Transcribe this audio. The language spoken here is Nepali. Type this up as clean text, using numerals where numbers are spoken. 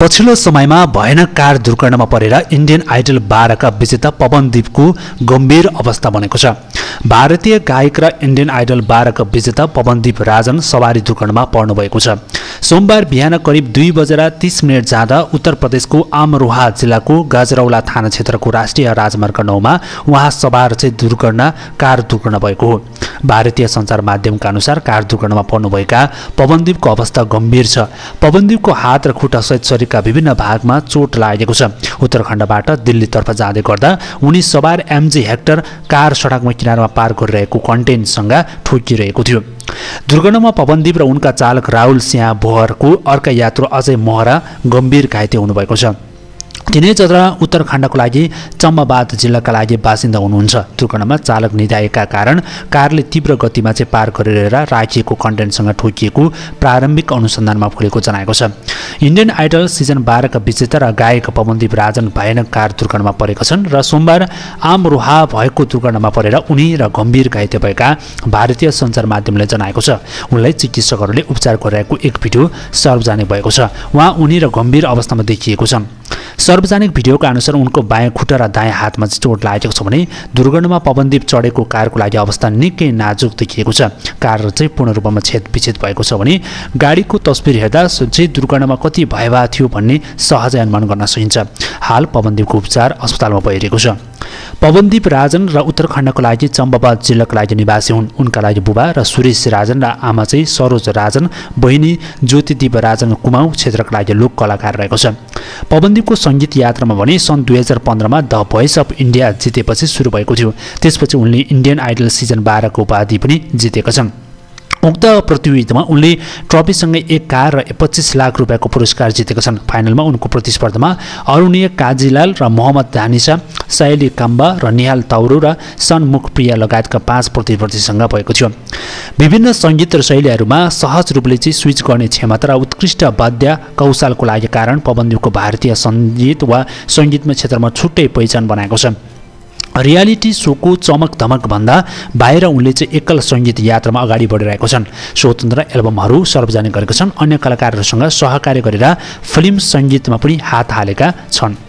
पछिल्लो समयमा भयानक कार दुर्घटनामा परेर इन्डियन आइडल 12 का विजेता पवनदीपको गम्भीर अवस्था बनेको छ। भारतीय गायक र इन्डियन आइडल 12 का विजेता पवनदीप राजन सवारी दुर्घटनामा पर्नुभएको छ। सोमबार बिहान करिब 2:30 जाँदा उत्तर प्रदेशको अमरोहा जिल्लाको गजरौला थाना क्षेत्रको राष्ट्रिय राजमार्ग 9 मा उहाँ सवार कार दुर्घटना भएको हो। भारतीय सञ्चार माध्यमका अनुसार कार दुर्घटनामा पर्नुभएका पवनदीपको अवस्था गम्भीर छ। पवनदीपको हात र खुट्टा सहित शरीरका विभिन्न भागमा चोट लागेको छ। उत्तराखण्डबाट दिल्लीतर्फ जाँदै गर्दा उनी सवार MG हेक्टर कार सडकमा किनारमा पार गरिरहेको कन्टेनरसँग ठोकिरहेको थियो। दुर्घटनामा पवनदीप र उनका चालक राहुल सिंह बोहरको अर्का यात्रु अजय मोहरा गम्भीर घाइते हुनुभएको छ। तिनै जरा उत्तराखण्डको लागि चम्पावत जिल्लाका लागि बासिन्दा हुनुहुन्छ। दुर्घटनामा चालक निधाएका कारण कारले तीव्र गतिमा पार गरेर राखिएको कन्टेनरसँग ठोकिएको प्रारम्भिक अनुसन्धानमा खुलेको जनाएको छ। इन्डियन आइडल सिजन 12 का विजेता र गायक पवनदीप राजन भयानक कार दुर्घटनामा परेका छन् र सोमबार अमरोहा भएको दुर्घटनामा परेर उनी र गम्भीर घाइते भएका भारतीय सञ्चार माध्यमले जनाएको छ। उनलाई चिकित्सकहरूले उपचार गरिरहेको एक भिडियो सार्वजनिक भएको छ। उहाँ उनी र गम्भीर अवस्थामा देखिएको छ। सार्वजनिक भिडियोका अनुसार उनको बायाँ खुट्टा र दायाँ हातमा चोट लागेको छ भने दुर्घटनामा पवनदीप चढेको कारको लागि अवस्था निकै नाजुक देखिएको छ। कार पूर्ण रूपमा छेदविच्छेद भएको छ भने गाडीको तस्बिर हेर्दा दुर्घटनामा कति भयावह थियो भन्ने सहजै अनुमान गर्न सकिन्छ। हाल पवनदीपको उपचार अस्पतालमा भइरहेको छ। पवनदीप राजन र उत्तराखण्डको लागि चम्पावत जिल्लाको लागि निवासी हुन्। उनका लागि बुबा र सुरेश राजन र आमा सरोज राजन, बहिनी ज्योतिदीप राजन कुमाऊ क्षेत्रका लागि लोक कलाकार रहेको छ। पवनदीपको सङ्गीत यात्रामा भने सन् 2015 मा द भोइस अफ इन्डिया जितेपछि सुरु भएको थियो। त्यसपछि उनले इन्डियन आइडल सिजन 12 को उपाधि पनि जितेका छन्। उक्त प्रतियोगितामा उनले ट्रफीसँगै 1 कार र 25 लाख रुपियाँको पुरस्कार जितेका छन्। फाइनलमा उनको प्रतिस्पर्धामा अरुणीय काजीलाल र मोहम्मद दानिसा, सयली काम्बा र निहाल ताउरो र सनमुख प्रिया लगायतका 5 प्रतिस्पर्धीसँग भएको थियो। विभिन्न सङ्गीत र शैलीहरूमा सहज रूपले स्विच गर्ने क्षमता र उत्कृष्ट वाद्य कौशलको लागि कारण पवनदीपको भारतीय सङ्गीत वा सङ्गीतमा क्षेत्रमा छुट्टै पहिचान बनाएको छ। रियालिटी शोको चमक धमक भन्दा बाहिर उनले एकल सङ्गीत यात्रामा अगाडि बढिरहेको छन्। स्वतन्त्र एल्बमहरू सार्वजनिक गरेका छन्। अन्य कलाकारहरूसँग सहकार्य गरेर फिल्म सङ्गीतमा पनि हात हालेका छन्।